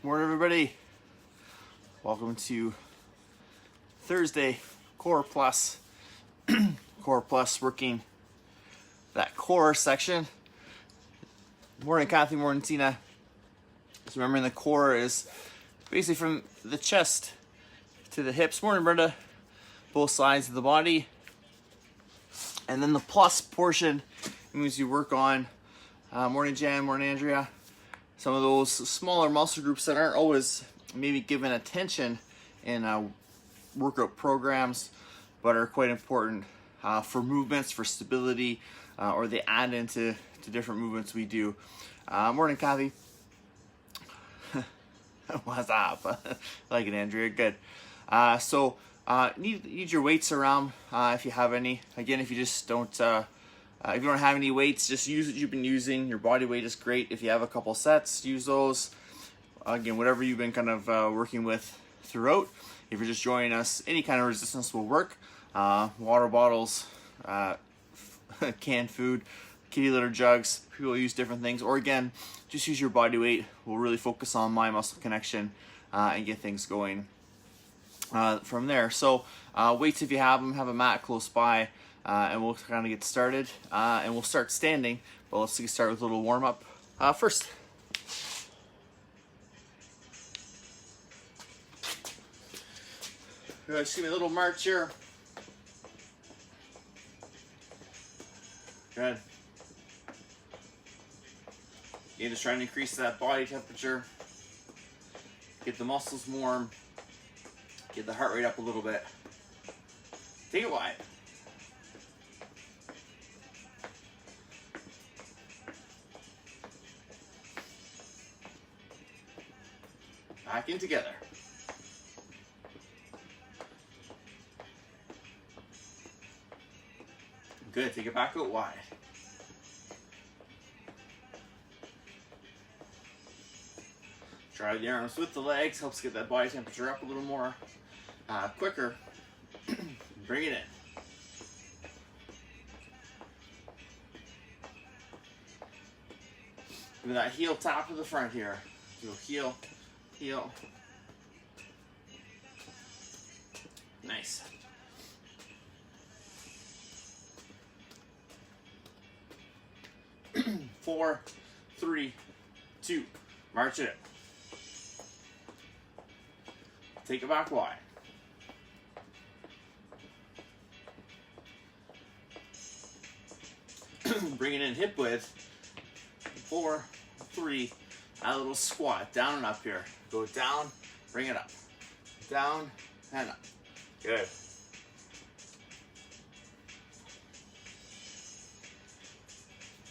Morning, everybody. Welcome to Thursday Core Plus. Core Plus, working that core section. Morning, Kathy. Morning, Tina. So remembering the core is basically from the chest to the hips. Morning, Brenda. Both sides of the body. And then the plus portion means you work on, morning Jan, morning Andrea, some of those smaller muscle groups that aren't always maybe given attention in workout programs, but are quite important for movements, for stability, or they add into different movements we do. Morning, Kathy. What's up? Like it, Andrea. Good. So need your weights around if you have any. Again, if you just don't, if you don't have any weights, just use what you've been using. Your body weight is great. If you have a couple sets, use those. Again, whatever you've been kind of working with throughout. If you're just joining us, any kind of resistance will work. Water bottles, canned food, kitty litter jugs. People use different things. Or again, just use your body weight. We'll really focus on mind muscle connection and get things going from there. So weights, if you have them, have a mat close by, and we'll kind of get started. And we'll start standing, but let's start with a little warm up first. Just give me a little march here. Good. Again, just trying to increase that body temperature. Get the muscles warm. Get the heart rate up a little bit. Take it wide. Back in together. Good, take it back out wide. Try the arms with the legs, helps get that body temperature up a little more quicker. Bring it in. Give me that heel tap to the front here. Do a heel, heel. Nice. Four, three, two, march it in. Take it back wide. Bring it in hip width. 4, 3, add a little squat, down and up here. Go down, bring it up. Down and up. Good.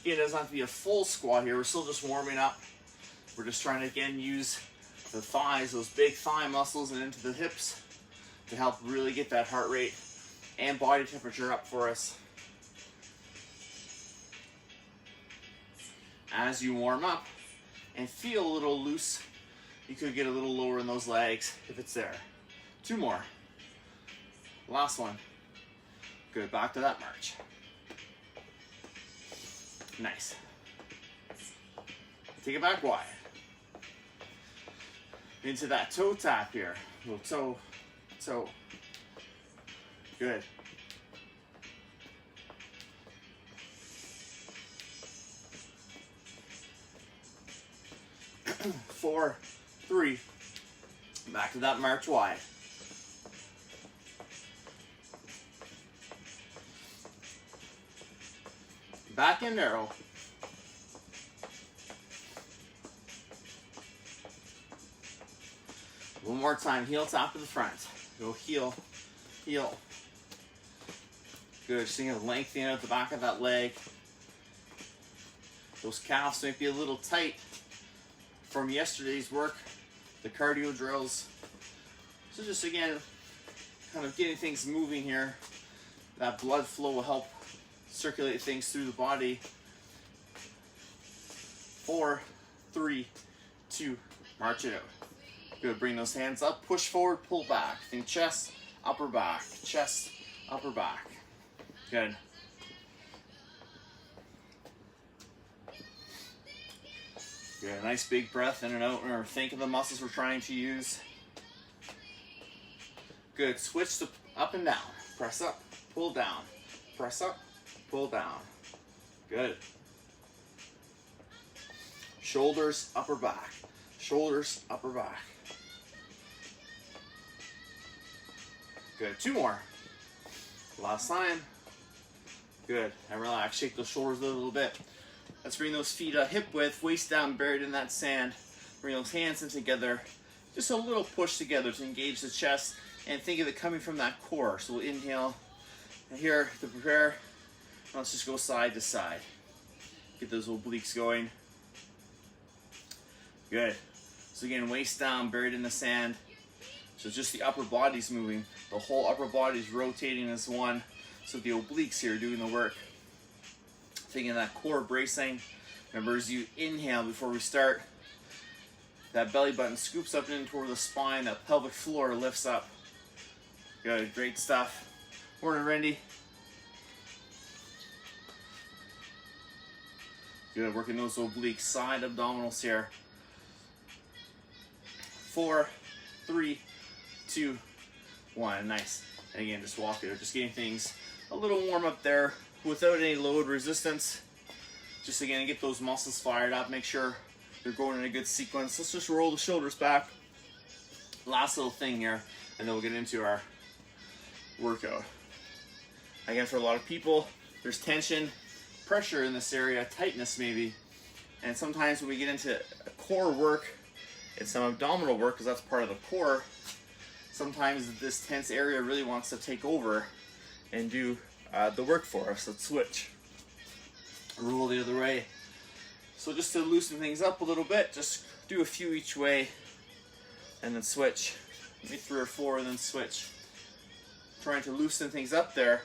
It doesn't have to be a full squat here. We're still just warming up. We're just trying to, again, use the thighs, those big thigh muscles, and into the hips to help really get that heart rate and body temperature up for us. As you warm up and feel a little loose, you could get a little lower in those legs if it's there. 2 more. Last one. Good, back to that march. Nice. Take it back wide. Into that toe tap here. Little toe, toe. Good. Four, 3. Back to that march wide. Back in narrow. One more time, heel tap to the front. Go heel, heel. Good, just thinking of lengthening out the back of that leg. Those calves might be a little tight from yesterday's work, the cardio drills. So just again, kind of getting things moving here. That blood flow will help circulate things through the body. 4, 3, 2, march it out. Good, bring those hands up, push forward, pull back. Think chest, upper back, chest, upper back. Good. Good, nice big breath in and out. Remember, think of the muscles we're trying to use. Good, switch to up and down. Press up, pull down. Press up, pull down. Good. Shoulders, upper back. Shoulders, upper back. Good, 2 more. Last time. Good, and relax, shake those shoulders a little bit. Let's bring those feet hip width, waist down, buried in that sand. Bring those hands in together. Just a little push together to engage the chest, and think of it coming from that core. So we'll inhale, and here to prepare, let's just go side to side. Get those obliques going. Good. So again, waist down, buried in the sand. So just the upper body's moving. The whole upper body's rotating as one. So the obliques here are doing the work. Thinking that core bracing. Remember, as you inhale before we start, that belly button scoops up in toward the spine, that pelvic floor lifts up. Good, great stuff. Morning, Randy. Good, working those obliques, side abdominals here. 4, 3, 2, 1. Nice. And again, just walk it. Just getting things a little warm up there without any load resistance. Just again, get those muscles fired up. Make sure they're going in a good sequence. Let's just roll the shoulders back. Last little thing here, and then we'll get into our workout. Again, for a lot of people, there's tension, pressure in this area, tightness maybe. And sometimes when we get into core work and some abdominal work, because that's part of the core, sometimes this tense area really wants to take over and do the work for us. Let's switch. Roll the other way. So just to loosen things up a little bit, just do a few each way and then switch. Maybe 3 or 4 and then switch. Trying to loosen things up there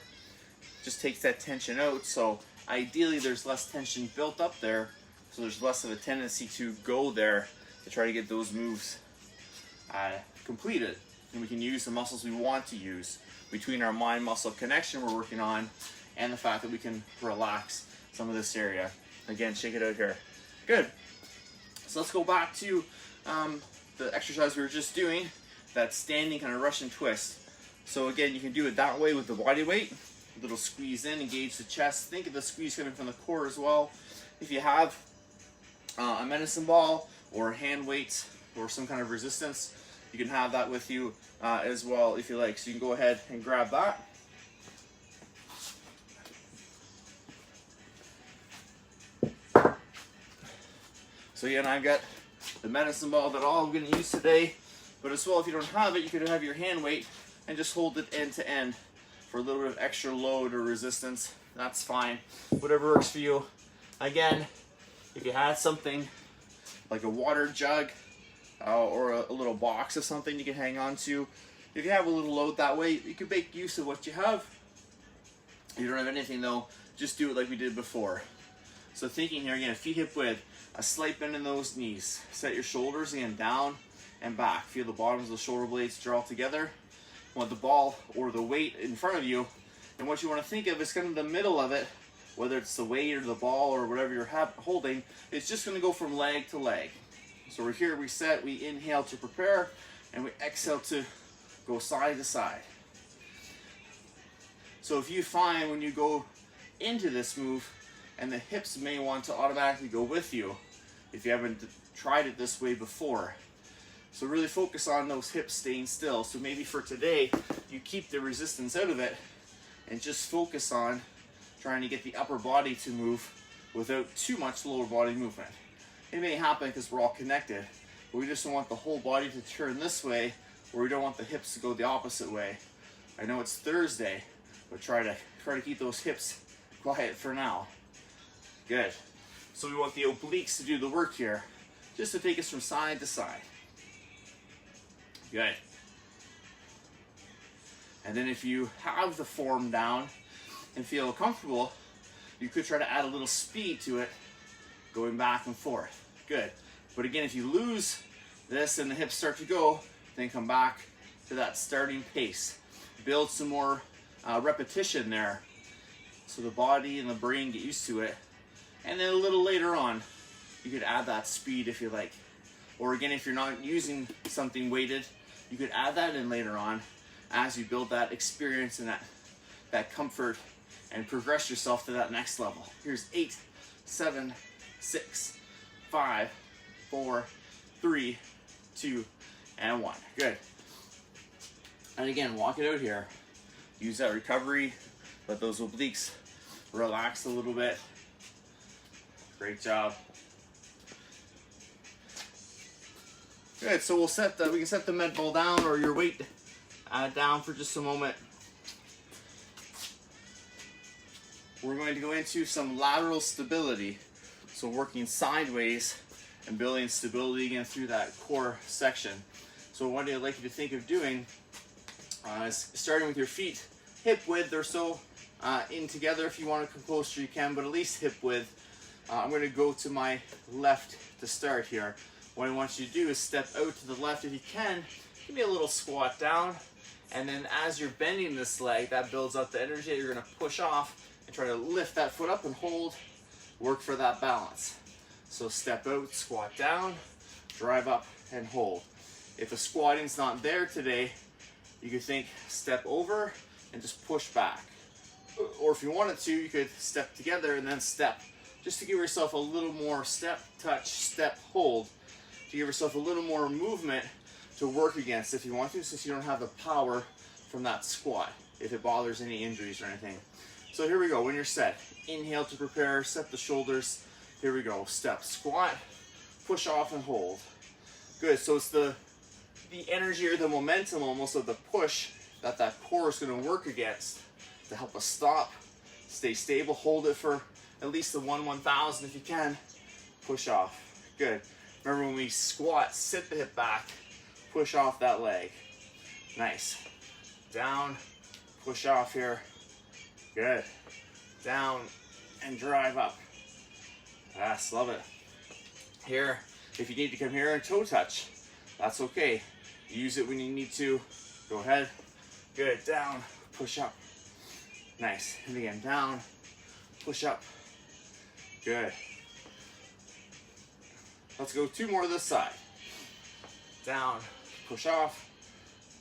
just takes that tension out. So ideally there's less tension built up there, so there's less of a tendency to go there to try to get those moves completed. And we can use the muscles we want to use between our mind-muscle connection we're working on and the fact that we can relax some of this area. Again, shake it out here. Good. So let's go back to the exercise we were just doing, that standing kind of Russian twist. So again, you can do it that way with the body weight. A little squeeze in, engage the chest. Think of the squeeze coming from the core as well. If you have a medicine ball or hand weights or some kind of resistance, you can have that with you as well if you like. So you can go ahead and grab that. So again, I've got the medicine ball that all I'm going to use today, but as well, if you don't have it, you could have your hand weight and just hold it end to end for a little bit of extra load or resistance. That's fine. Whatever works for you. Again, if you had something like a water jug or a little box of something you can hang on to, if you have a little load that way, you can make use of what you have. If you don't have anything though, just do it like we did before. So thinking here again, feet hip width, a slight bend in those knees. Set your shoulders again down and back. Feel the bottoms of the shoulder blades draw together. Want the ball or the weight in front of you, and what you want to think of is kind of the middle of it, whether it's the weight or the ball or whatever you're holding. It's just going to go from leg to leg. So we're here, we set, we inhale to prepare, and we exhale to go side to side. So if you find when you go into this move, and the hips may want to automatically go with you if you haven't tried it this way before. So really focus on those hips staying still. So maybe for today, you keep the resistance out of it and just focus on trying to get the upper body to move without too much lower body movement. It may happen because we're all connected, but we just don't want the whole body to turn this way, or we don't want the hips to go the opposite way. I know it's Thursday, but try to keep those hips quiet for now. Good. So we want the obliques to do the work here, just to take us from side to side. Good. And then if you have the form down and feel comfortable, you could try to add a little speed to it, going back and forth. Good. But again, if you lose this and the hips start to go, then come back to that starting pace. Build some more repetition there, so the body and the brain get used to it. And then a little later on, you could add that speed if you like. Or again, if you're not using something weighted, you could add that in later on as you build that experience and that comfort and progress yourself to that next level. Here's 8, 7, 6, 5, 4, 3, 2, and 1. Good. And again, walk it out here. Use that recovery. Let those obliques relax a little bit. Great job. Good, so we can set the med ball down or your weight down for just a moment. We're going to go into some lateral stability. So working sideways and building stability again through that core section. So what I'd like you to think of doing is starting with your feet hip width or so in together. If you want to come closer, you can, but at least hip width. I'm going to go to my left to start here. What I want you to do is step out to the left if you can. Give me a little squat down, and then as you're bending this leg, that builds up the energy that you're going to push off and try to lift that foot up and hold. Work for that balance. So step out, squat down, drive up, and hold. If the squatting's not there today, you could think step over and just push back. Or if you wanted to, you could step together and then step, just to give yourself a little more step, touch, step, hold, to give yourself a little more movement to work against if you want to, since you don't have the power from that squat, if it bothers any injuries or anything. So here we go. When you're set, inhale to prepare, set the shoulders. Here we go. Step, squat, push off and hold. Good. So it's the energy or the momentum almost of the push that core is going to work against to help us stop, stay stable, hold it for at least the 1/1000 if you can. Push off. Good. Remember when we squat, sit the hip back, push off that leg. Nice. Down, push off here. Good. Down and drive up. Yes, love it. Here, if you need to come here and toe touch, that's okay. Use it when you need to. Go ahead. Good. Down, push up. Nice. And again, down, push up. Good. Let's go 2 more this side. Down, push off.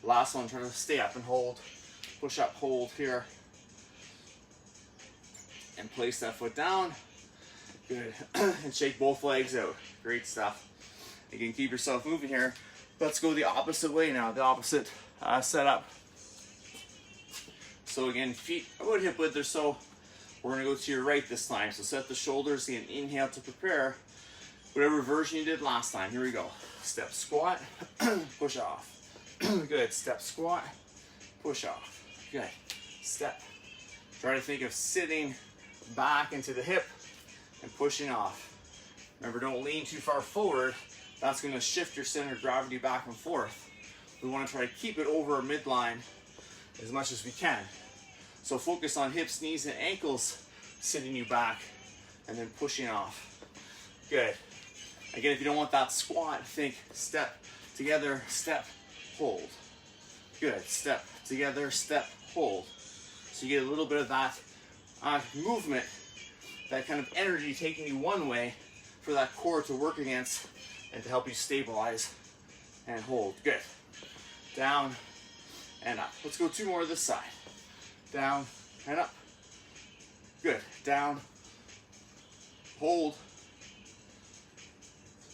Last one, try to stay up and hold. Push up, hold here. And place that foot down. Good. And shake both legs out. Great stuff. You can keep yourself moving here. Let's go the opposite way now, the opposite setup. So again, feet about hip width or so. We're going to go to your right this time. So set the shoulders and inhale to prepare. Whatever version you did last time. Here we go. Step, squat, push off. Good. Step, squat, push off. Good. Step. Try to think of sitting back into the hip and pushing off. Remember, don't lean too far forward. That's going to shift your center of gravity back and forth. We want to try to keep it over our midline as much as we can. So focus on hips, knees, and ankles sitting you back and then pushing off. Good. Again, if you don't want that squat, think step, together, step, hold. Good. Step, together, step, hold. So you get a little bit of that movement, that kind of energy taking you one way for that core to work against and to help you stabilize and hold. Good. Down and up. Let's go 2 more this side. Down and up. Good. Down. Hold.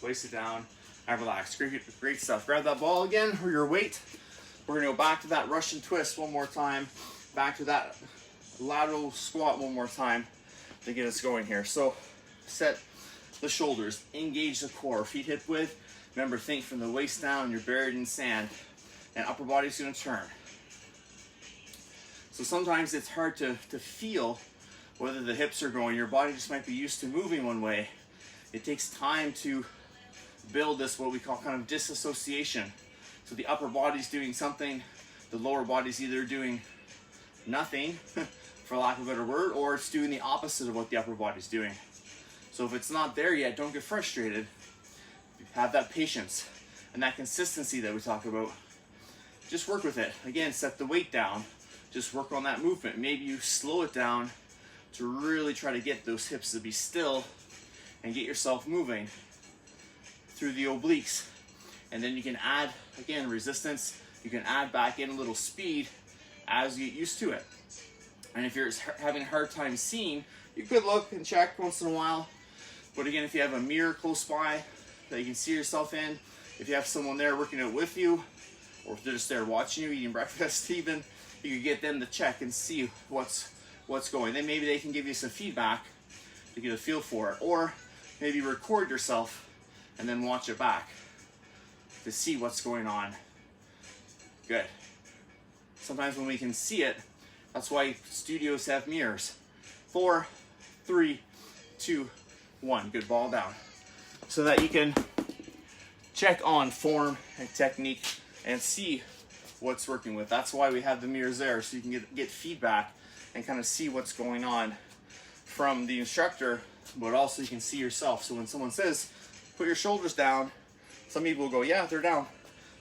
Place it down and relax. Great stuff. Grab that ball again or your weight. We're going to go back to that Russian twist one more time. Back to that lateral squat one more time to get us going here. So set the shoulders, engage the core, feet hip width. Remember, think from the waist down, you're buried in sand, and upper body's going to turn. So sometimes it's hard to feel whether the hips are going. Your body just might be used to moving one way. It takes time to build this, what we call kind of disassociation. So the upper body's doing something, the lower body's either doing nothing, for lack of a better word, or it's doing the opposite of what the upper body's doing. So if it's not there yet, don't get frustrated. Have that patience and that consistency that we talk about. Just work with it. Again, set the weight down. Just work on that movement. Maybe you slow it down to really try to get those hips to be still and get yourself moving through the obliques. And then you can add, again, resistance. You can add back in a little speed as you get used to it. And if you're having a hard time seeing, you could look and check once in a while. But again, if you have a mirror close by that you can see yourself in, if you have someone there working out with you, or if they're just there watching you eating breakfast even, you could get them to check and see what's going. Then maybe they can give you some feedback to get a feel for it. Or maybe record yourself and then watch it back to see what's going on. Good. Sometimes when we can see it, that's why studios have mirrors. 4, 3, 2, 1. Good, ball down. So that you can check on form and technique and see what's working with. That's why we have the mirrors there, so you can get feedback and kind of see what's going on from the instructor, but also you can see yourself. So when someone says, put your shoulders down, some people will go, yeah, they're down.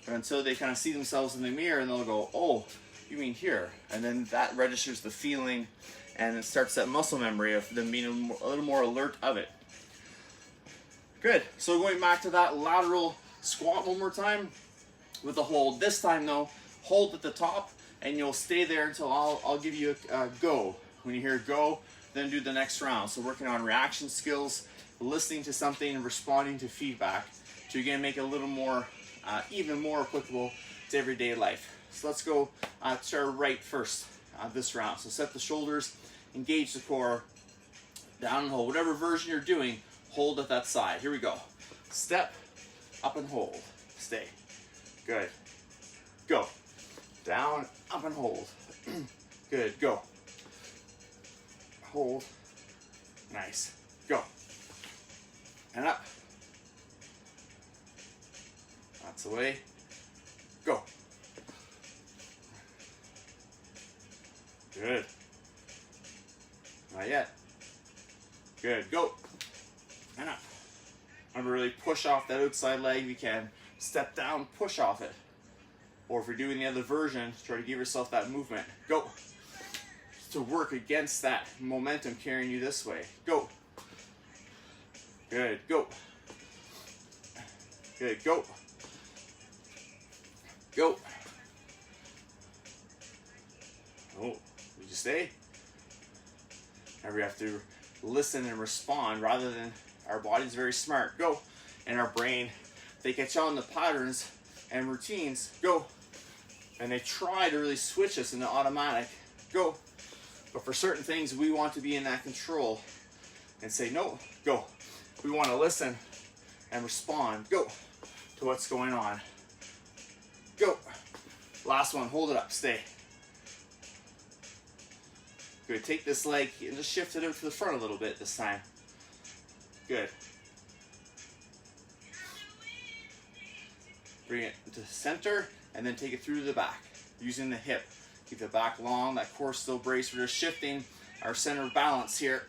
And until they kind of see themselves in the mirror, and they'll go, oh, you mean here? And then that registers the feeling, and it starts that muscle memory of them being a little more alert of it. Good. So going back to that lateral squat one more time with a hold. This time though, hold at the top, and you'll stay there until I'll give you a go. When you hear go, then do the next round. So working on reaction skills, listening to something, and responding to feedback to again make it a little more, even more applicable to everyday life. So let's go to our right first this round. So set the shoulders, engage the core, down and hold. Whatever version you're doing, hold at that side. Here we go. Step, up and hold. Stay. Good. Go. Down, up and hold. Good. Go. Hold. Nice. Go. And up. That's the way. Go. Good. Not yet. Good. Go. And up. Remember, really push off that outside leg if you can. Step down, push off it. Or if you're doing the other version, try to give yourself that movement. Go. To work against that momentum carrying you this way. Go. Good. Go. Good. Go. Go. Oh, did you stay? Now we have to listen and respond rather than our body's very smart. Go. And our brain, they catch on the patterns and routines. Go. And they try to really switch us into automatic. Go. But for certain things, we want to be in that control and say, no, go. We want to listen and respond. Go to what's going on. Go. Last one, hold it up, stay. Good, take this leg and just shift it out to the front a little bit this time. Good. Bring it to center and then take it through the back using the hip. Keep the back long, that core still braced. We're just shifting our center of balance here,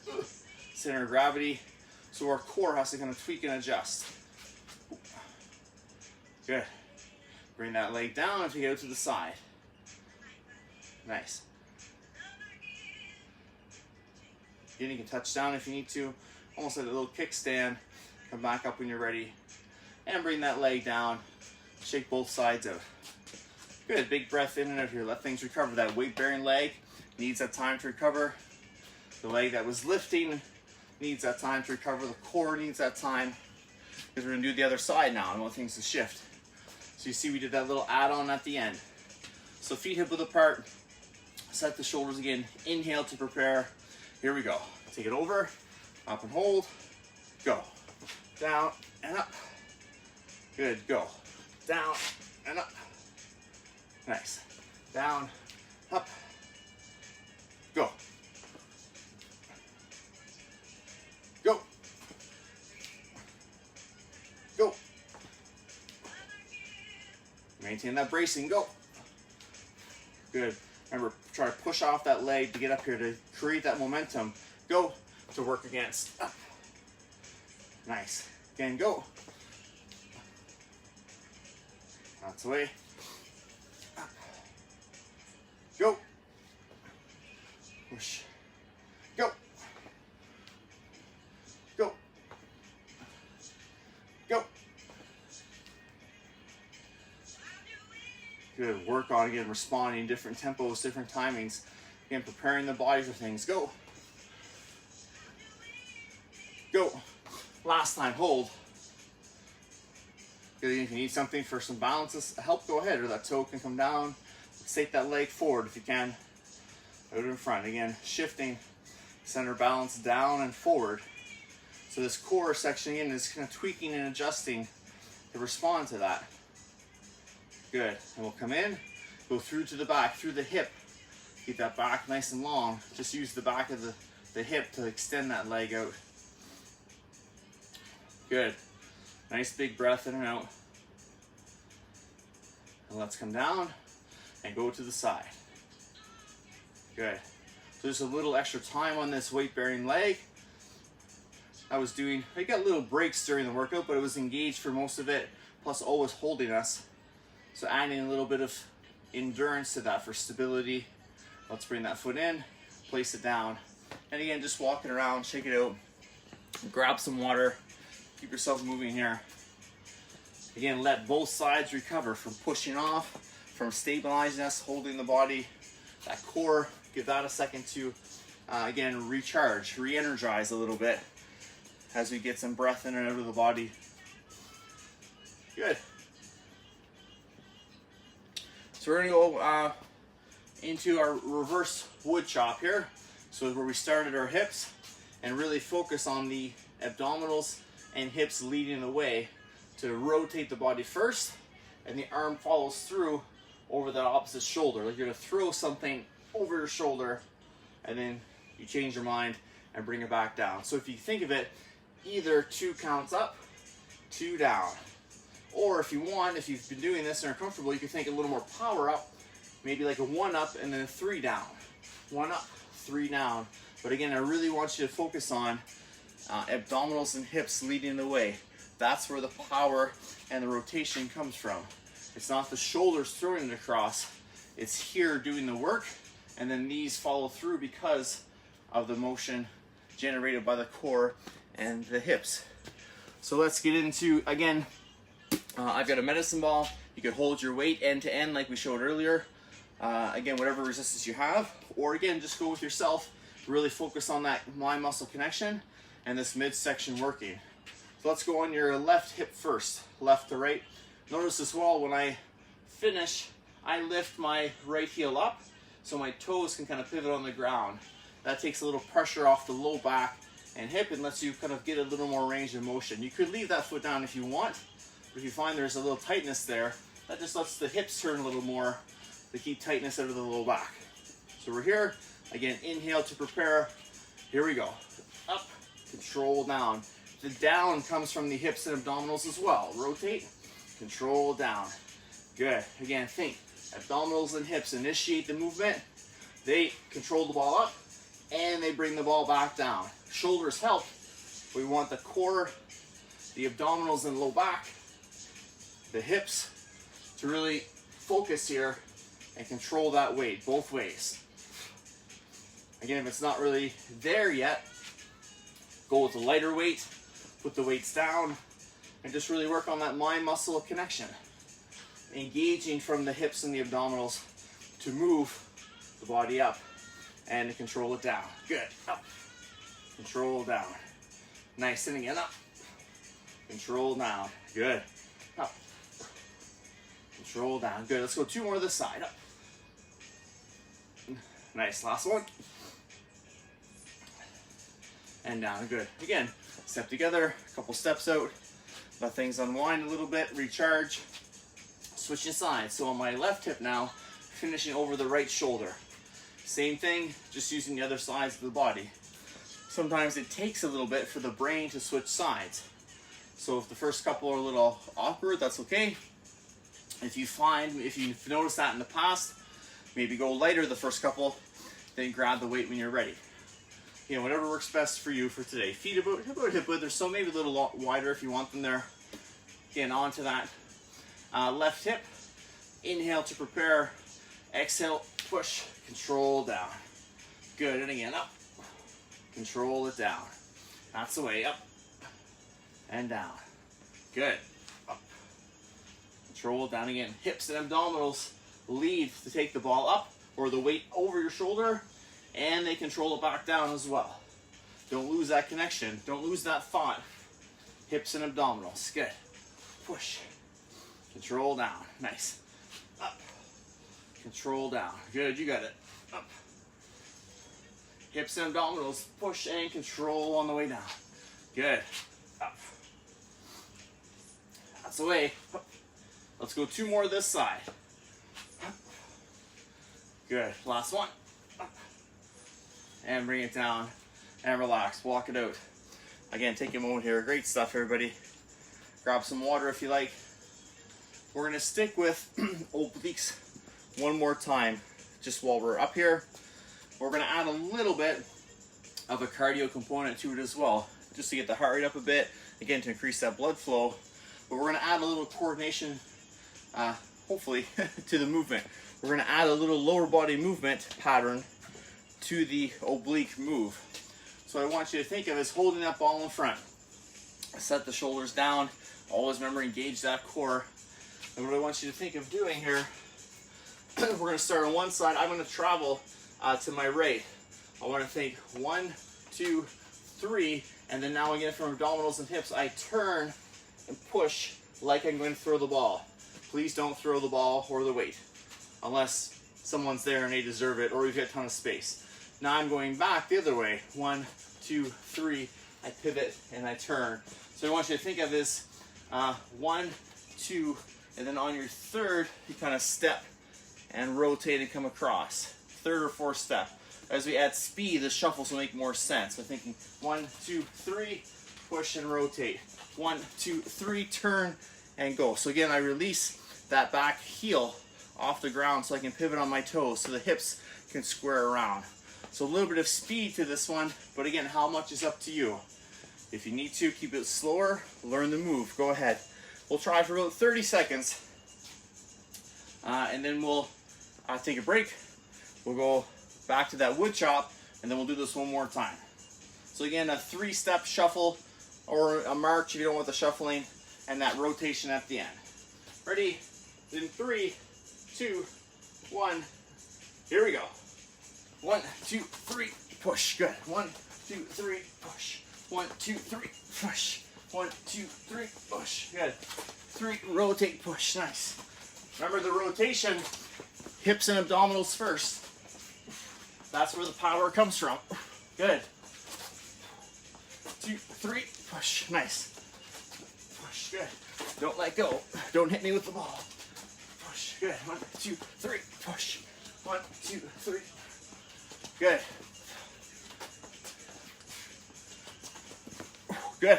center of gravity. So our core has to kind of tweak and adjust. Good. Bring that leg down and take it out to the side. Nice. Again, you can touch down if you need to, almost like a little kickstand. Come back up when you're ready. And bring that leg down. Shake both sides out. Good, big breath in and out here. Let things recover. That weight-bearing leg needs that time to recover. The leg that was lifting needs that time to recover. The core needs that time. Because we're going to do the other side now. I want things to shift. So you see we did that little add-on at the end. So feet hip width apart. Set the shoulders again. Inhale to prepare. Here we go. Take it over. Up and hold. Go. Down and up. Good. Go. Down and up. Nice. Down, up, go. Go. Go. Maintain that bracing, go. Good. Remember, try to push off that leg to get up here to create that momentum. Go to work against. Up. Nice. Again, go. That's the way. Go. Push. Go. Go. Good, work on again, responding, different tempos, different timings. Again, preparing the body for things. Go. Go. Last time, hold. Good, if you need something for some balances, help, go ahead, or that toe can come down. Let's take that leg forward if you can. Out in front, again, shifting, center balance down and forward. So this core section again is kind of tweaking and adjusting to respond to that. Good, and we'll come in, go through to the back, through the hip. Keep that back nice and long. Just use the back of the hip to extend that leg out. Good. Nice big breath in and out. And let's come down and go to the side. Good. So just a little extra time on this weight bearing leg. I got little breaks during the workout, but it was engaged for most of it, plus always holding us. So adding a little bit of endurance to that for stability. Let's bring that foot in, place it down. And again, just walking around, shake it out, grab some water, keep yourself moving here. Again, let both sides recover from pushing off, from stabilizing us, holding the body, that core, give that a second to, again, recharge, re-energize a little bit as we get some breath in and out of the body. Good. So we're gonna go into our reverse wood chop here. So where we started our hips and really focus on the abdominals and hips leading the way to rotate the body first, and the arm follows through over that opposite shoulder. Like you're gonna throw something over your shoulder and then you change your mind and bring it back down. So if you think of it, either 2 counts up, 2 down. Or if you want, if you've been doing this and are comfortable, you can think a little more power up, maybe like a 1 up and then a 3 down. 1 up, 3 down. But again, I really want you to focus on abdominals and hips leading the way. That's where the power and the rotation comes from. It's not the shoulders throwing it across. It's here doing the work, and then these follow through because of the motion generated by the core and the hips. So let's get into, again, I've got a medicine ball. You could hold your weight end to end like we showed earlier. Again, whatever resistance you have, or again, just go with yourself. Really focus on that mind muscle connection and this midsection working. So let's go on your left hip first, left to right. Notice as well, when I finish, I lift my right heel up so my toes can kind of pivot on the ground. That takes a little pressure off the low back and hip and lets you kind of get a little more range of motion. You could leave that foot down if you want, but if you find there's a little tightness there, that just lets the hips turn a little more to keep tightness out of the low back. So we're here, again, inhale to prepare. Here we go. Up, control down. The down comes from the hips and abdominals as well. Rotate, control down. Good. Again, think abdominals and hips initiate the movement. They control the ball up and they bring the ball back down. Shoulders help. We want the core, the abdominals and low back, the hips to really focus here and control that weight both ways. Again, if it's not really there yet, go with a lighter weight, put the weights down, and just really work on that mind muscle connection. Engaging from the hips and the abdominals to move the body up and to control it down. Good. Up. Control down. Nice. And again, up. Control down. Good. Up. Control down. Good. Let's go 2 more this side. Up. Nice. Last one. And down. Good. Again, step together, a couple steps out. Let things unwind a little bit, recharge. Switching sides. So on my left hip now, finishing over the right shoulder. Same thing, just using the other sides of the body. Sometimes it takes a little bit for the brain to switch sides. So if the first couple are a little awkward, that's okay. If you've noticed that in the past, maybe go lighter the first couple, then grab the weight when you're ready. You know, whatever works best for you for today. Feet about hip width or so, maybe a little wider if you want them there. Again, onto that left hip. Inhale to prepare. Exhale, push, control down. Good, and again, up. Control it down. That's the way, up and down. Good, up. Control down again. Hips and abdominals lead to take the ball up or the weight over your shoulder, and they control it back down as well. Don't lose that connection. Don't lose that thought. Hips and abdominals. Good. Push. Control down. Nice. Up. Control down. Good. You got it. Up. Hips and abdominals. Push and control on the way down. Good. Up. That's the way. Up. Let's go 2 more this side. Up. Good. Last one. Up. And bring it down and relax. Walk it out. Again, take a moment here. Great stuff, everybody. Grab some water if you like. We're going to stick with obliques one more time just while we're up here. We're going to add a little bit of a cardio component to it as well, just to get the heart rate up a bit, again, to increase that blood flow. But we're going to add a little coordination, hopefully, to the movement. We're going to add a little lower body movement pattern to the oblique move. So I want you to think of as holding that ball in front. Set the shoulders down. Always remember, engage that core. And what I want you to think of doing here, we're going to start on one side. I'm going to travel to my right. I want to think 1, 2, 3, and then now again from abdominals and hips, I turn and push like I'm going to throw the ball. Please don't throw the ball or the weight unless someone's there and they deserve it or we've got a ton of space. Now I'm going back the other way. 1, 2, 3, I pivot and I turn. So I want you to think of this 1, 2, and then on your third, you kind of step and rotate and come across. Third or fourth step. As we add speed, the shuffles will make more sense. We're thinking 1, 2, 3, push and rotate. 1, 2, 3, turn and go. So again, I release that back heel off the ground so I can pivot on my toes so the hips can square around. So a little bit of speed to this one, but again, how much is up to you. If you need to, keep it slower, learn the move, go ahead. We'll try for about 30 seconds, and then we'll take a break. We'll go back to that wood chop, and then we'll do this one more time. So again, a 3-step shuffle, or a march if you don't want the shuffling, and that rotation at the end. Ready? In 3, 2, 1, here we go. 1, 2, 3, push. Good. 1, 2, 3, push. 1, 2, 3, push. 1, 2, 3, push. Good. 3, rotate, push. Nice. Remember the rotation, hips and abdominals first. That's where the power comes from. Good. 2, 3, push. Nice. Push. Good. Don't let go. Don't hit me with the ball. Push. Good. 1, 2, 3, push. 1, 2, 3. Good. Good.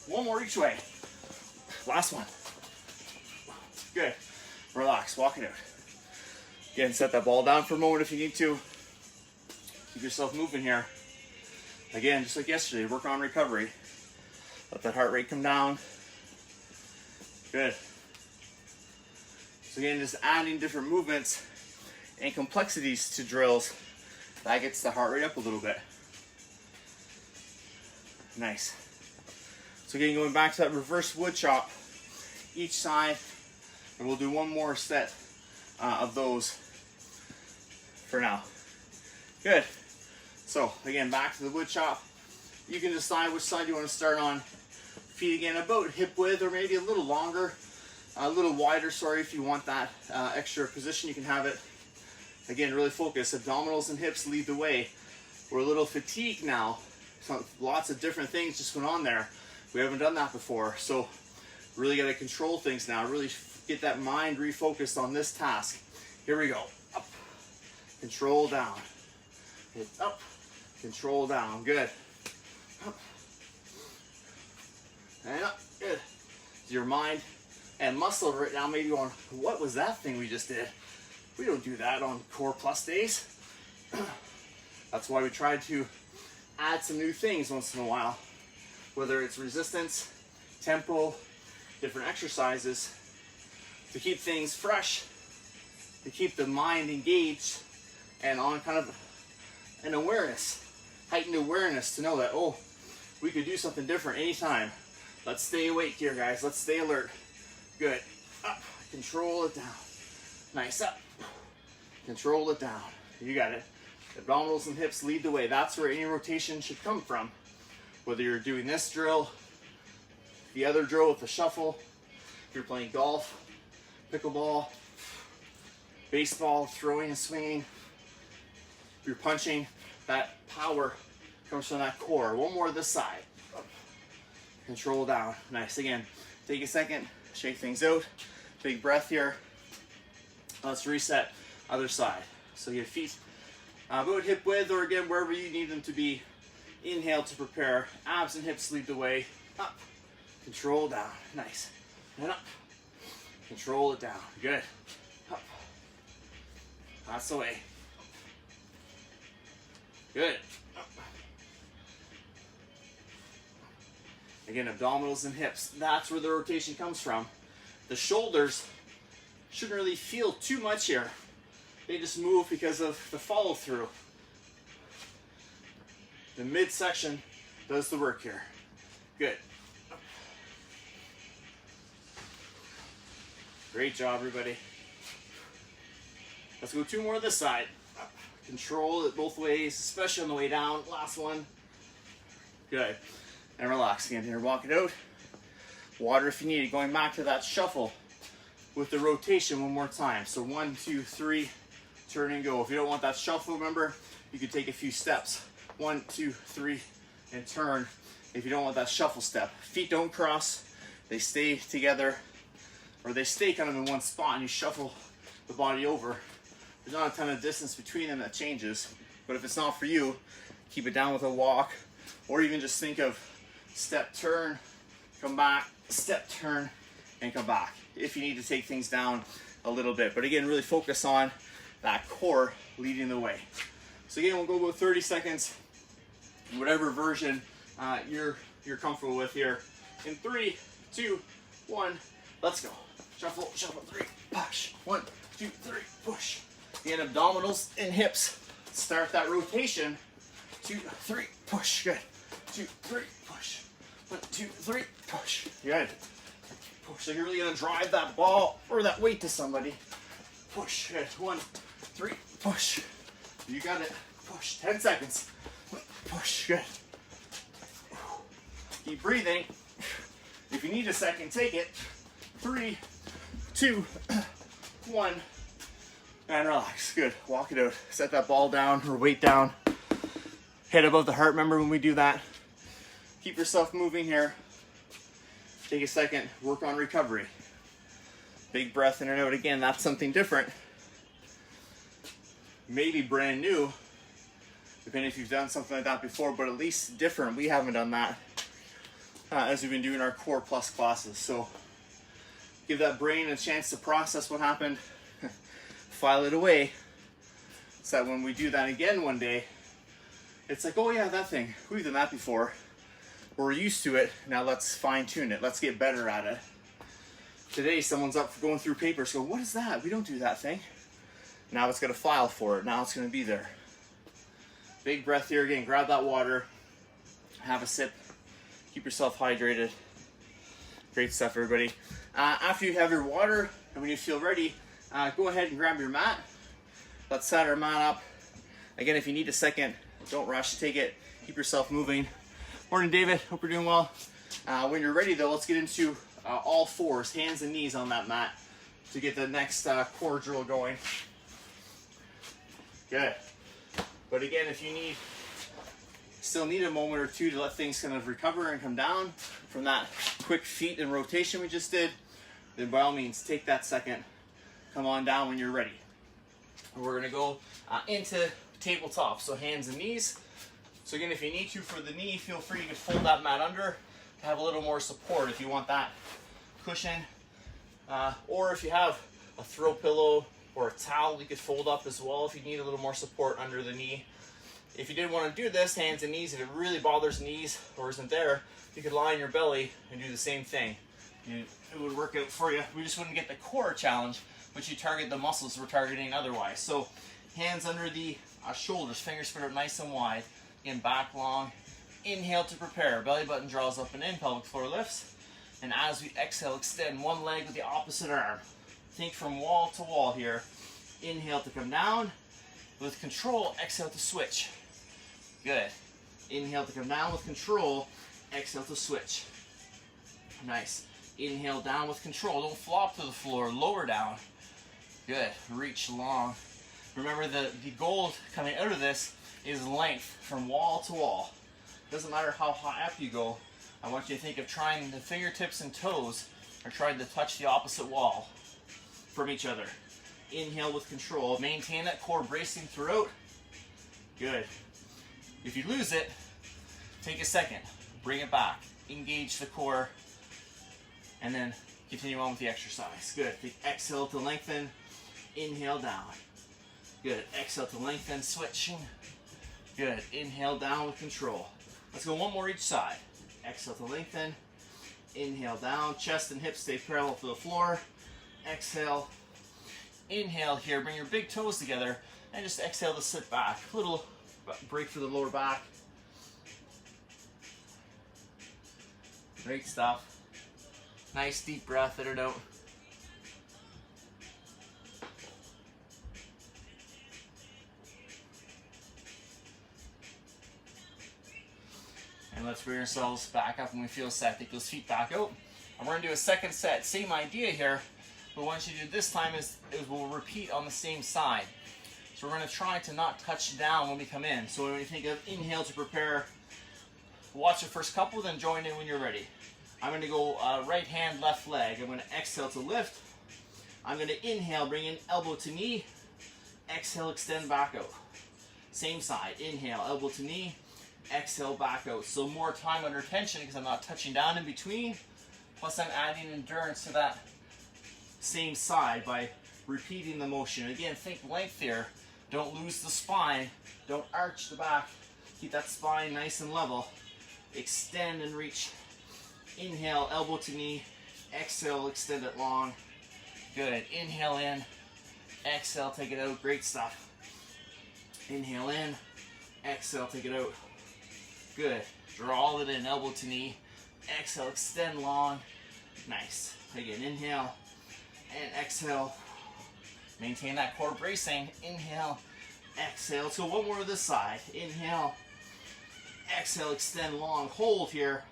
One more each way. Last one. Good. Relax. Walk it out. Again, set that ball down for a moment if you need to. Keep yourself moving here. Again, just like yesterday, work on recovery. Let that heart rate come down. Good. So again, just adding different movements and complexities to drills, that gets the heart rate up a little bit. Nice. So again, going back to that reverse wood chop, each side, and we'll do one more set of those for now. Good. So again, back to the wood chop. You can decide which side you want to start on. Feet again about hip width, or maybe a little longer, a little wider, sorry, if you want that extra position, you can have it. Again, really focus. Abdominals and hips lead the way. We're a little fatigued now. So lots of different things just going on there. We haven't done that before. So really got to control things now. Really get that mind refocused on this task. Here we go. Up. Control down. Hit up. Control down. Good. Up. And up. Good. Your mind and muscle right now maybe going, what was that thing we just did? We don't do that on Core Plus days. That's why we try to add some new things once in a while, whether it's resistance, tempo, different exercises, to keep things fresh, to keep the mind engaged and on kind of an awareness, heightened awareness to know that, oh, we could do something different anytime. Let's stay awake here, guys. Let's stay alert. Good. Up. Control it down. Nice, up. Control it down. You got it. Abdominals and hips lead the way. That's where any rotation should come from. Whether you're doing this drill, the other drill with the shuffle, if you're playing golf, pickleball, baseball, throwing and swinging, if you're punching, that power comes from that core. One more this side. Control down. Nice. Again, take a second, shake things out. Big breath here. Let's reset other side. So your feet about hip width, or again, wherever you need them to be. Inhale to prepare. Abs and hips lead the way. Up. Control down. Nice. And up. Control it down. Good. Up. That's the way. Good. Up. Again, abdominals and hips. That's where the rotation comes from. The shoulders shouldn't really feel too much here. They just move because of the follow through. The midsection does the work here. Good. Great job, everybody. Let's go 2 more this side. Control it both ways, especially on the way down. Last one. Good. And relax again here. Walk it out. Water if you need it. Going back to that shuffle with the rotation one more time. So 1, 2, 3, turn and go. If you don't want that shuffle, remember, you could take a few steps. 1, 2, 3, and turn. If you don't want that shuffle step. Feet don't cross. They stay together, or they stay kind of in one spot, and you shuffle the body over. There's not a ton of distance between them that changes, but if it's not for you, keep it down with a walk, or even just think of step, turn, come back, step, turn, and come back, if you need to take things down a little bit. But again, really focus on that core leading the way. So again, we'll go about 30 seconds, whatever version you're comfortable with here. In 3, 2, 1, let's go. Shuffle, shuffle, 3, push. 1, 2, 3, push. Again, abdominals and hips. Start that rotation. 2, 3, push. Good. 2, 3, push. 1, 2, 3, push. Good. Push. So you're really gonna drive that ball or that weight to somebody. Push. Good. 1, 3, push. You got it. Push. 10 seconds. Push. Good. Keep breathing. If you need a second, take it. 3, 2, 1, and relax. Good. Walk it out. Set that ball down or weight down. Head above the heart. Remember when we do that? Keep yourself moving here. Take a second. Work on recovery. Big breath in and out. Again, that's something different. Maybe brand new, depending if you've done something like that before, but at least different. We haven't done that as we've been doing our Core Plus classes. So give that brain a chance to process what happened, file it away, so that when we do that again one day, it's like, oh yeah, that thing, we've done that before. We're used to it, now let's fine tune it. Let's get better at it. Today, someone's up for going through papers, go, what is that? We don't do that thing. Now it's gonna file for it. Now it's gonna be there. Big breath here again. Grab that water. Have a sip. Keep yourself hydrated. Great stuff, everybody. After you have your water and when you feel ready, go ahead and grab your mat. Let's set our mat up. Again, if you need a second, don't rush. Take it. Keep yourself moving. Morning, David. Hope you're doing well. When you're ready, though, let's get into all fours, hands and knees on that mat to get the next core drill going. Good. But again, if you still need a moment or two to let things kind of recover and come down from that quick feet and rotation we just did, then by all means, take that second. Come on down when you're ready. We're gonna go into tabletop, so hands and knees. So again, if you need to for the knee, feel free to fold that mat under to have a little more support if you want that cushion. Or if you have a throw pillow or a towel, you could fold up as well if you need a little more support under the knee. If you did want to do this, hands and knees, if it really bothers knees or isn't there, you could lie on your belly and do the same thing. It would work out for you. We just wouldn't get the core challenge, but you target the muscles we're targeting otherwise. So hands under the shoulders, fingers spread out nice and wide. Again, back long. Inhale to prepare. Belly button draws up and in, pelvic floor lifts. And as we exhale, extend one leg with the opposite arm. think from wall to wall here. Inhale to come down. With control, exhale to switch. Good. Inhale to come down with control. Exhale to switch. Nice. Inhale down with control. Don't flop to the floor. Lower down. Good. Reach long. Remember the goal coming out of this is length from wall to wall. Doesn't matter how high up you go. I want you to think of trying the fingertips and toes are trying to touch the opposite wall from each other. Inhale with control. Maintain that core bracing throughout. Good. If you lose it, take a second. Bring it back. Engage the core. And then continue on with the exercise. Good. Exhale to lengthen. Inhale down. Good. Exhale to lengthen. Switching. Good. Inhale down with control. Let's go one more each side. Exhale to lengthen. Inhale down. Chest and hips stay parallel to the floor. Exhale. Inhale here. Bring your big toes together. And just exhale to sit back. Little break for the lower back. Great stuff. Nice deep breath in and out. And let's bring ourselves back up when we feel set. Take those feet back out. And we're going to do a second set. Same idea here, but what you do this time is we'll repeat on the same side. So we're going to try to not touch down when we come in. So when you think of inhale to prepare, watch the first couple, then join in when you're ready. I'm going to go right hand, left leg. I'm going to exhale to lift. I'm going to inhale, bring in elbow to knee. Exhale, extend back out. Same side. Inhale, elbow to knee. Exhale, back out. So more time under tension because I'm not touching down in between. Plus I'm adding endurance to that same side by repeating the motion. Again, think length here. Don't lose the spine. Don't arch the back. Keep that spine nice and level. Extend and reach. Inhale, elbow to knee. Exhale, extend it long. Good. Inhale in. Exhale, take it out. Great stuff. Inhale in. Exhale, take it out. Good. Draw it in, elbow to knee. Exhale, extend long. Nice. Again, inhale and exhale. Maintain that core bracing. Inhale, exhale. Let's go one more to this side. Inhale, exhale, extend long. Hold here.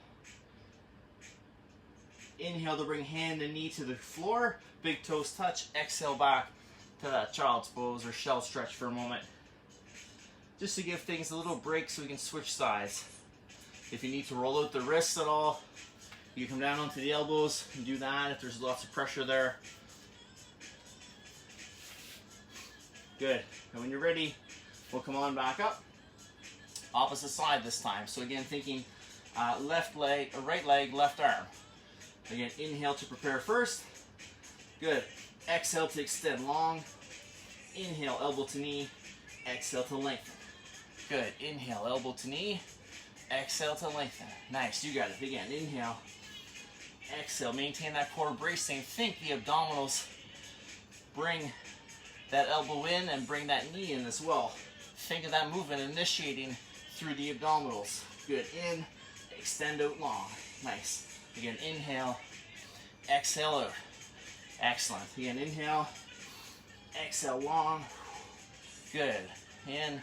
Inhale to bring hand and knee to the floor. Big toes touch. Exhale back to that child's pose or shell stretch for a moment. Just to give things a little break so we can switch sides. If you need to roll out the wrists at all, you come down onto the elbows and do that if there's lots of pressure there. Good. And when you're ready, we'll come on back up. Opposite side this time. So again, thinking left leg, right leg, left arm. Again, inhale to prepare first. Good. Exhale to extend long. Inhale, elbow to knee. Exhale to lengthen. Good. Inhale, elbow to knee. Exhale to lengthen. Nice. You got it. Again, inhale. Exhale. Maintain that core bracing. Think the abdominals. Bring that elbow in and bring that knee in as well. Think of that movement initiating through the abdominals. Good. In. Extend out long. Nice. Again, inhale. Exhale out. Excellent. Again, inhale. Exhale long. Good. In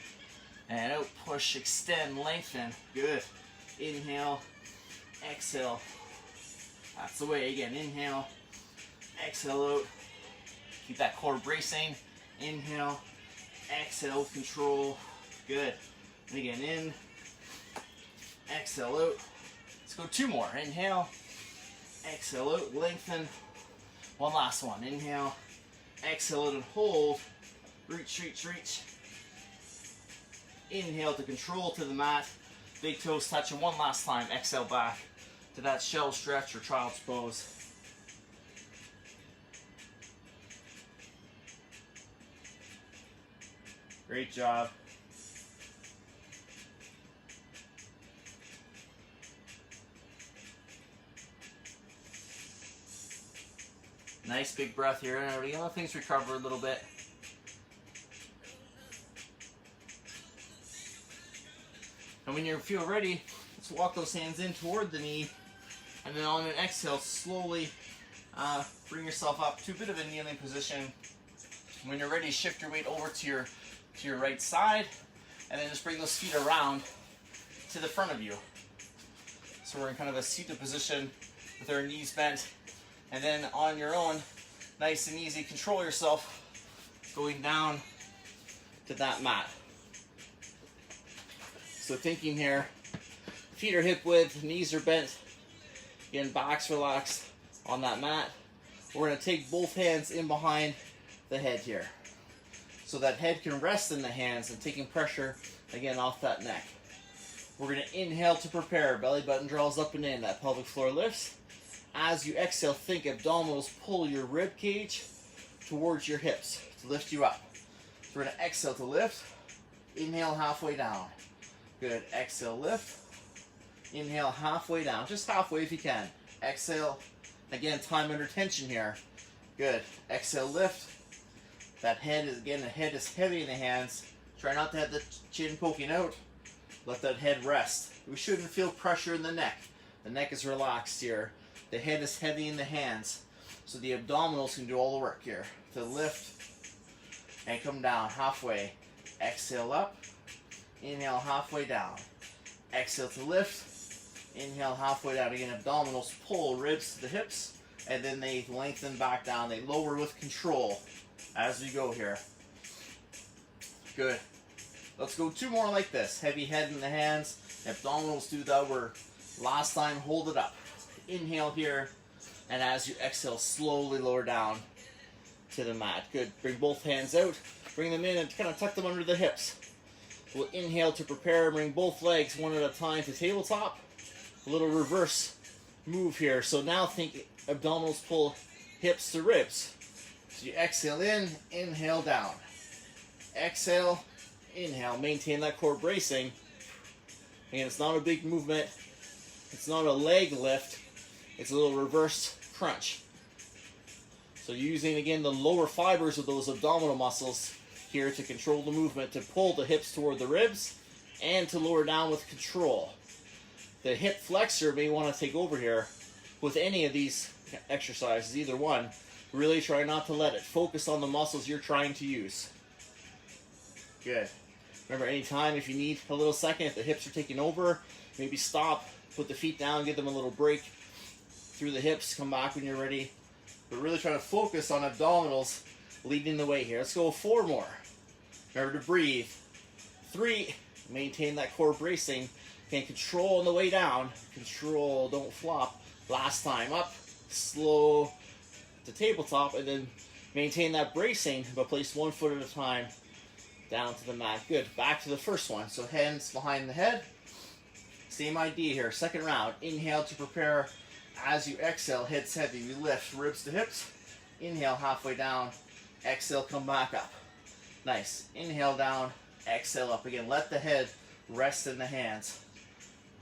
and out. Push, extend, lengthen. Good. Inhale. Exhale. That's the way. Again, inhale. Exhale out. Keep that core bracing. Inhale. Exhale with control. Good. And again, in. Exhale out. Let's go two more. Inhale. Exhale out. Lengthen. One last one. Inhale. Exhale out and hold. Reach, reach, reach. Inhale to control to the mat. Big toes touching one last time. Exhale back to that shell stretch or child's pose. Great job. Nice big breath here. And everybody, let things recover a little bit. And when you feel ready, let's walk those hands in toward the knee. And then on an exhale, slowly Bring yourself up to a bit of a kneeling position. When you're ready, shift your weight over to your right side, and then just bring those feet around to the front of you. So we're in kind of a seated position with our knees bent, and then on your own, nice and easy, control yourself going down to that mat. So thinking here, feet are hip width, knees are bent, again, backs relaxed on that mat. We're going to take both hands in behind the head here, so that head can rest in the hands and taking pressure again off that neck. We're going to inhale to prepare, belly button draws up and in, that pelvic floor lifts. As you exhale, think abdominals pull your rib cage towards your hips to lift you up. So we're going to exhale to lift, inhale halfway down. Good, exhale, lift, inhale halfway down, just halfway if you can. Exhale, again, time under tension here. Good, exhale, lift. That head is, again, the head is heavy in the hands. Try not to have the chin poking out. Let that head rest. We shouldn't feel pressure in the neck. The neck is relaxed here. The head is heavy in the hands. So the abdominals can do all the work here. To lift and come down halfway. Exhale up. Inhale halfway down. Exhale to lift. Inhale halfway down. Again, abdominals pull ribs to the hips, and then they lengthen back down. They lower with control as we go here. Good. Let's go 2 more like this. Heavy head in the hands. Abdominals do the work. Last time, hold it up. Inhale here. And as you exhale, slowly lower down to the mat. Good. Bring both hands out. Bring them in and kind of tuck them under the hips. We'll inhale to prepare. Bring both legs one at a time to tabletop. A little reverse move here. So now think abdominals pull hips to ribs. So you exhale in, inhale down. Exhale, inhale. Maintain that core bracing. Again, it's not a big movement. It's not a leg lift. It's a little reverse crunch. So using, again, the lower fibers of those abdominal muscles here to control the movement, to pull the hips toward the ribs, and to lower down with control. The hip flexor may want to take over here with any of these exercises, either one. Really try not to let it. Focus on the muscles you're trying to use. Good. Remember, anytime if you need a little second, if the hips are taking over, maybe stop, put the feet down, give them a little break through the hips, come back when you're ready. But really try to focus on abdominals leading the way here. Let's go 4 more. Remember to breathe. 3, maintain that core bracing. And control on the way down. Control, don't flop. Last time, up, slow to tabletop, and then maintain that bracing, but place 1 foot at a time down to the mat. Good. Back to the first one. So hands behind the head. Same idea here. Second round. Inhale to prepare. As you exhale, head's heavy. We lift ribs to hips. Inhale halfway down. Exhale, come back up. Nice. Inhale down. Exhale up. Again, let the head rest in the hands.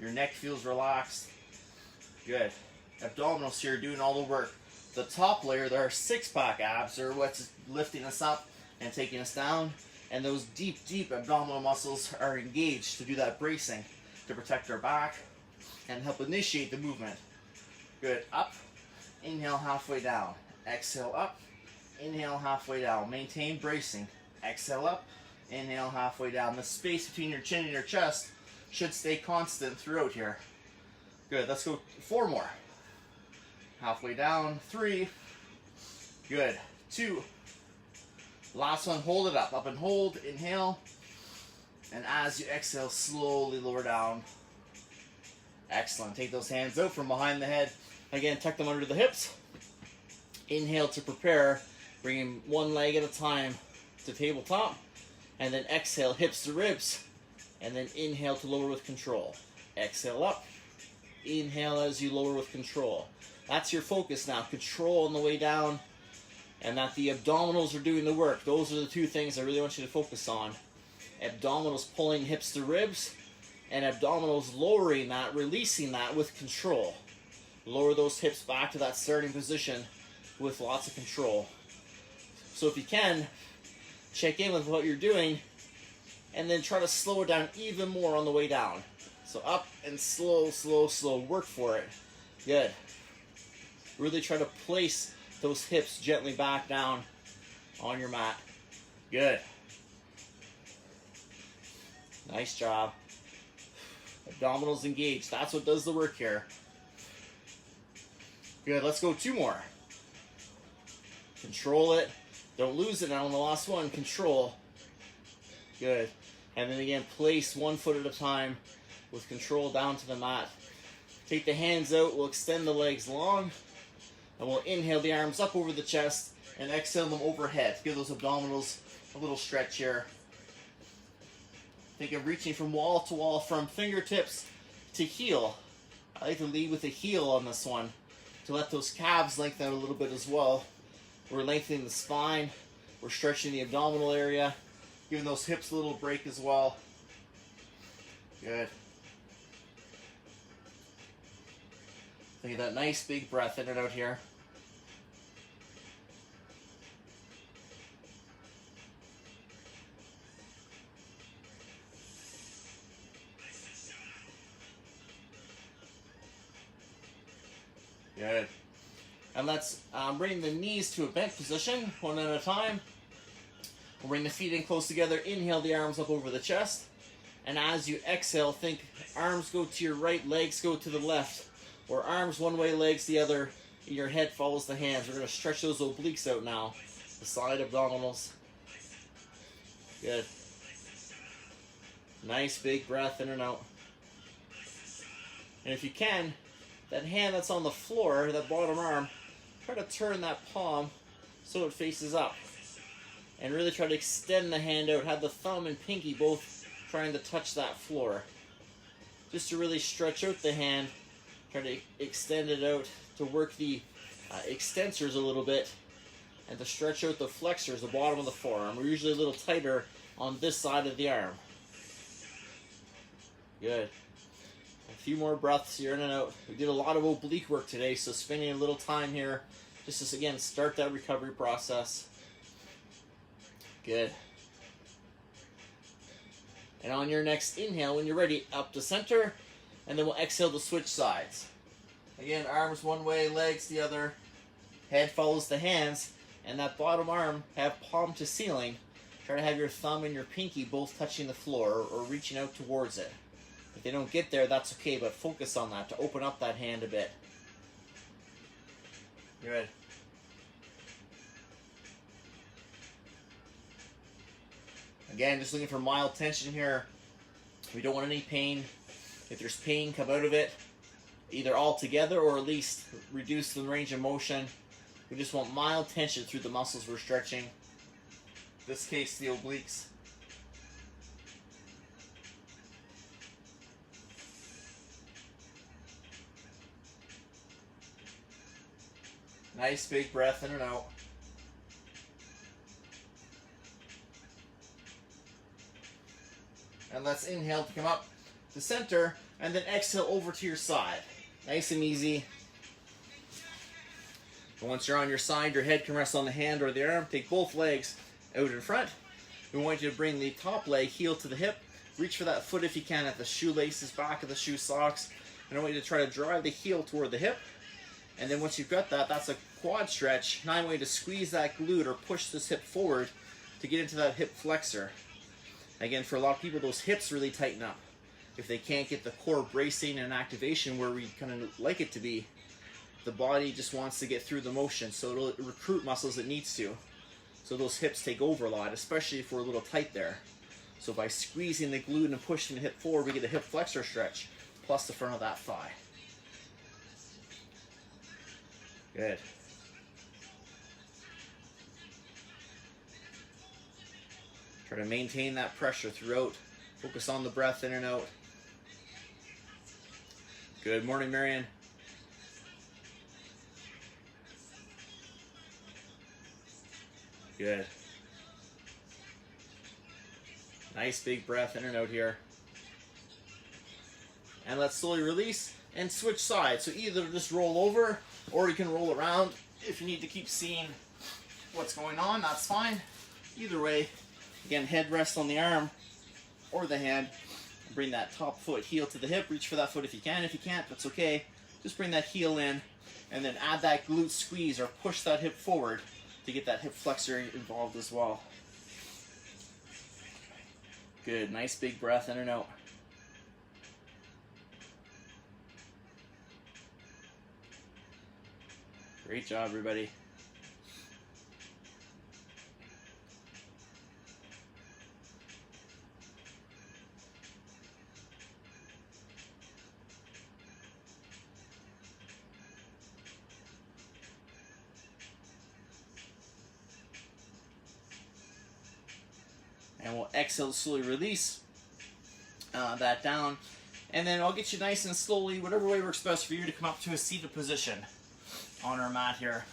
Your neck feels relaxed. Good. Abdominals here doing all the work. The top layer, there are 6-pack abs, are what's lifting us up and taking us down. And those deep, deep abdominal muscles are engaged to do that bracing, to protect our back and help initiate the movement. Good. Up. Inhale halfway down. Exhale up. Inhale halfway down. Maintain bracing. Exhale up. Inhale halfway down. The space between your chin and your chest should stay constant throughout here. Good. Let's go 4 more. Halfway down. 3. Good. 2. Last one. Hold it up. Up and hold. Inhale. And as you exhale, slowly lower down. Excellent. Take those hands out from behind the head. Again, tuck them under the hips. Inhale to prepare. Bringing 1 leg at a time to tabletop. And then exhale, hips to ribs. And then inhale to lower with control. Exhale up. Inhale as you lower with control. That's your focus now. Control on the way down. And that the abdominals are doing the work. Those are the 2 things I really want you to focus on. Abdominals pulling hips to ribs. And abdominals lowering that, releasing that with control. Lower those hips back to that starting position with lots of control. So if you can, check in with what you're doing and then try to slow it down even more on the way down. So up and slow, slow, slow. Work for it. Good. Really try to place those hips gently back down on your mat. Good. Nice job. Abdominals engaged. That's what does the work here. Good. Let's go 2 more. Control it. Don't lose it now on the last one. Control. Good. And then again, place 1 foot at a time with control down to the mat. Take the hands out. We'll extend the legs long. And we'll inhale the arms up over the chest and exhale them overhead. Give those abdominals a little stretch here. Think of reaching from wall to wall, from fingertips to heel. I like to lead with the heel on this one to let those calves lengthen out a little bit as well. We're lengthening the spine. We're stretching the abdominal area, giving those hips a little break as well. Good. Think of that nice big breath in and out here. Good. And let's bring the knees to a bent position, one at a time. We'll bring the feet in close together. Inhale the arms up over the chest. And as you exhale, think arms go to your right, legs go to the left. Or arms one way, legs the other. Your head follows the hands. We're going to stretch those obliques out now. The side abdominals. Good. Nice big breath in and out. And if you can, that hand that's on the floor, that bottom arm, try to turn that palm so it faces up. And really try to extend the hand out. Have the thumb and pinky both trying to touch that floor. Just to really stretch out the hand. Try to extend it out to work the extensors a little bit. And to stretch out the flexors, the bottom of the forearm. We're usually a little tighter on this side of the arm. Good. A few more breaths here in and out. We did a lot of oblique work today, so spending a little time here just to, again, start that recovery process. Good. And on your next inhale, when you're ready, up to center, and then we'll exhale to switch sides. Again, arms one way, legs the other. Head follows the hands, and that bottom arm, have palm to ceiling. Try to have your thumb and your pinky both touching the floor or reaching out towards it. If they don't get there, that's okay, but focus on that to open up that hand a bit. Good. Again, just looking for mild tension here. We don't want any pain. If there's pain, come out of it. Either altogether or at least reduce the range of motion. We just want mild tension through the muscles we're stretching. In this case, the obliques. Nice big breath in and out. And let's inhale to come up to center, and then exhale over to your side. Nice and easy. And once you're on your side, your head can rest on the hand or the arm. Take both legs out in front. We want you to bring the top leg heel to the hip. Reach for that foot if you can at the shoelaces, back of the shoe socks. And I want you to try to drive the heel toward the hip. And then once you've got that, that's a quad stretch. Now I want you to squeeze that glute or push this hip forward to get into that hip flexor. Again, for a lot of people, those hips really tighten up. If they can't get the core bracing and activation where we kind of like it to be, the body just wants to get through the motion, so it'll recruit muscles it needs to. So those hips take over a lot, especially if we're a little tight there. So by squeezing the glute and pushing the hip forward, we get a hip flexor stretch, plus the front of that thigh. Good. Try to maintain that pressure throughout. Focus on the breath in and out. Good morning, Marion. Good. Nice big breath in and out here. And let's slowly release and switch sides. So either just roll over or you can roll around. If you need to keep seeing what's going on, that's fine. Either way, again, head rests on the arm or the hand. Bring that top foot heel to the hip. Reach for that foot if you can. If you can't, that's okay. just bring that heel in and then add that glute squeeze or push that hip forward to get that hip flexor involved as well. Good, nice big breath in and out. Great job, everybody. And we'll exhale to slowly release that down. And then I'll get you nice and slowly, whatever way works best for you, to come up to a seated position on our mat here.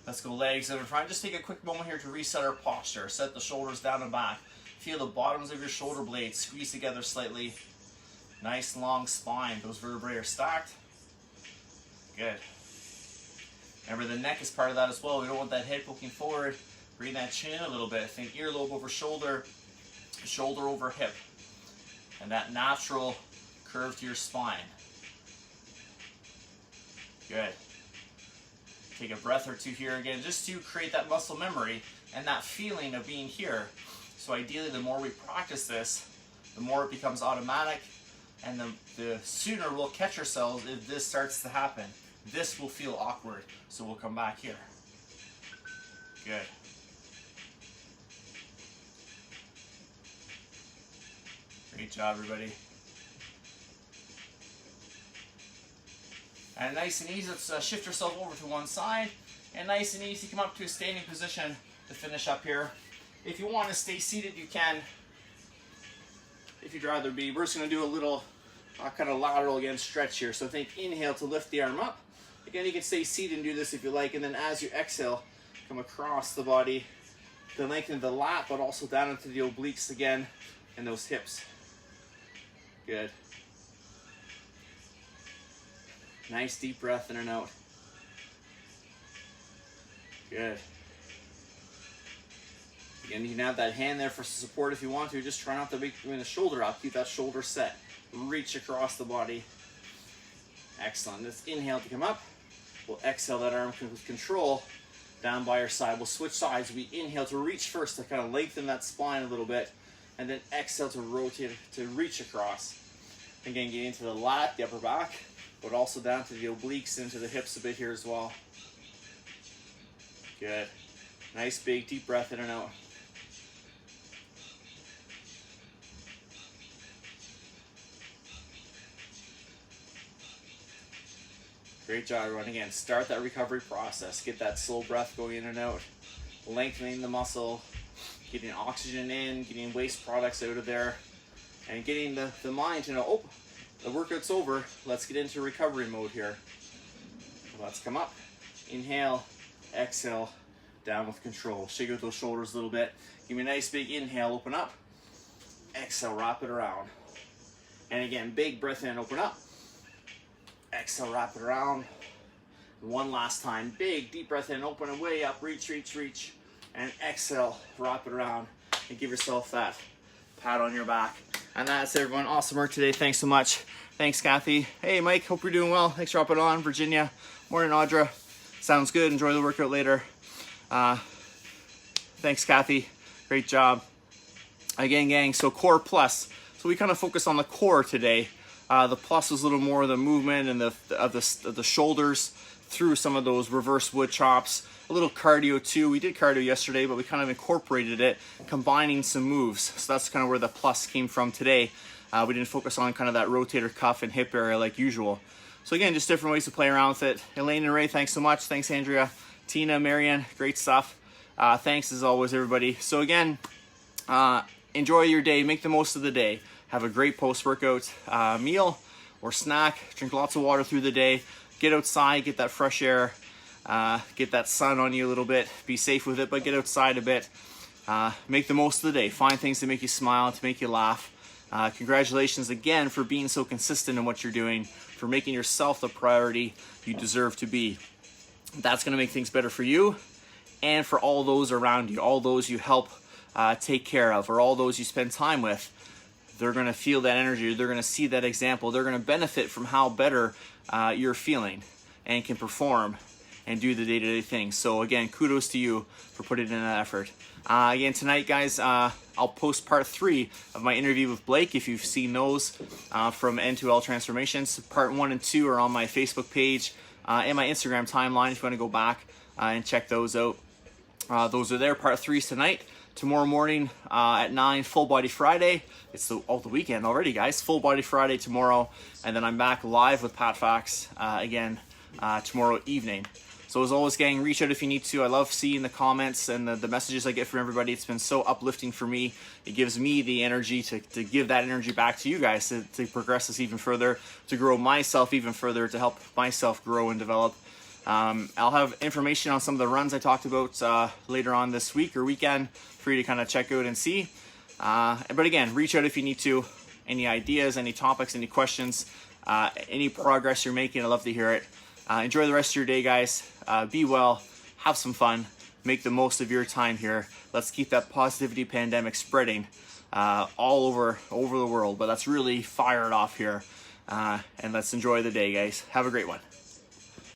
Let's go legs over in front. Just take a quick moment here to reset our posture. Set the shoulders down and back. Feel the bottoms of your shoulder blades squeeze together slightly. Nice long spine. Those vertebrae are stacked. Good. Remember, the neck is part of that as well. We don't want that head poking forward. Bring that chin a little bit. Think earlobe over shoulder, shoulder over hip. And that natural curve to your spine. Good. Take a breath or two here again, just to create that muscle memory and that feeling of being here. So ideally, the more we practice this, the more it becomes automatic, and the sooner we'll catch ourselves if this starts to happen. This will feel awkward, so we'll come back here. Good. Great job, everybody. And nice and easy, let's shift ourselves over to one side. And nice and easy, come up to a standing position to finish up here. If you want to stay seated, you can. If you'd rather be. We're just going to do a little kind of lateral again stretch here. So think inhale to lift the arm up. Again, you can stay seated and do this if you like. And then as you exhale, come across the body to lengthen the lat, but also down into the obliques again and those hips. Good. Nice deep breath in and out. Good. Again, you can have that hand there for support if you want to. Just try not to bring the shoulder out. Keep that shoulder set. Reach across the body. Excellent. Let's inhale to come up. We'll exhale that arm with control down by your side. We'll switch sides. We inhale to reach first to kind of lengthen that spine a little bit. And then exhale to rotate, to reach across. Again, get into the lat, the upper back, but also down to the obliques, into the hips a bit here as well. Good. Nice big deep breath in and out. Great job, everyone. Again, start that recovery process. Get that slow breath going in and out. Lengthening the muscle. Getting oxygen in. Getting waste products out of there. And getting the mind to know, oh, the workout's over. Let's get into recovery mode here. Let's come up. Inhale. Exhale. Down with control. Shake out those shoulders a little bit. Give me a nice big inhale. Open up. Exhale. Wrap it around. And again, big breath in. Open up. Exhale, wrap it around. One last time. Big, deep breath in, open and way up. Reach, reach, reach. And exhale, wrap it around. And give yourself that pat on your back. And that's everyone. Awesome work today. Thanks so much. Thanks, Kathy. Hey, Mike. Hope you're doing well. Thanks for hopping on. Virginia. Morning, Audra. Sounds good. Enjoy the workout later. Thanks, Kathy. Great job. Again, gang. So core plus. So we kind of focus on the core today. The plus was a little more of the movement and the shoulders through some of those reverse wood chops. A little cardio too. We did cardio yesterday, but we kind of incorporated it, combining some moves. So that's kind of where the plus came from today. We didn't focus on kind of that rotator cuff and hip area like usual. So again, just different ways to play around with it. Elaine and Ray, thanks so much. Thanks, Andrea. Tina, Marianne, great stuff. Thanks as always, everybody. So again, enjoy your day. Make the most of the day. Have a great post-workout meal or snack. Drink lots of water through the day. Get outside, get that fresh air, get that sun on you a little bit. Be safe with it, but get outside a bit. Make the most of the day. Find things to make you smile, to make you laugh. Congratulations again for being so consistent in what you're doing, for making yourself the priority you deserve to be. That's going to make things better for you and for all those around you, all those you help take care of, or all those you spend time with. they're going to feel that energy, they're going to see that example, they're going to benefit from how better you're feeling and can perform and do the day-to-day things. So again, kudos to you for putting in that effort. Again, tonight, guys, I'll post part 3 of my interview with Blake. If you've seen those from N2L Transformations, part 1 and 2 are on my Facebook page and my Instagram timeline if you want to go back and check those out. Those are there. Part 3 is tonight. Tomorrow morning at 9, Full Body Friday. It's the weekend already, guys. Full Body Friday tomorrow. And then I'm back live with Pat Fax again tomorrow evening. So as always, gang, reach out if you need to. I love seeing the comments and the messages I get from everybody. It's been so uplifting for me. It gives me the energy to give that energy back to you guys, to progress this even further, to grow myself even further, to help myself grow and develop. I'll have information on some of the runs I talked about later on this week or weekend for you to kind of check out and see. But again, reach out if you need to. Any ideas, any topics, any questions, any progress you're making, I'd love to hear it. Enjoy the rest of your day, guys. Be well, have some fun, make the most of your time here. Let's keep that positivity pandemic spreading all over the world, but let's really fire it off here. And let's enjoy the day, guys. Have a great one.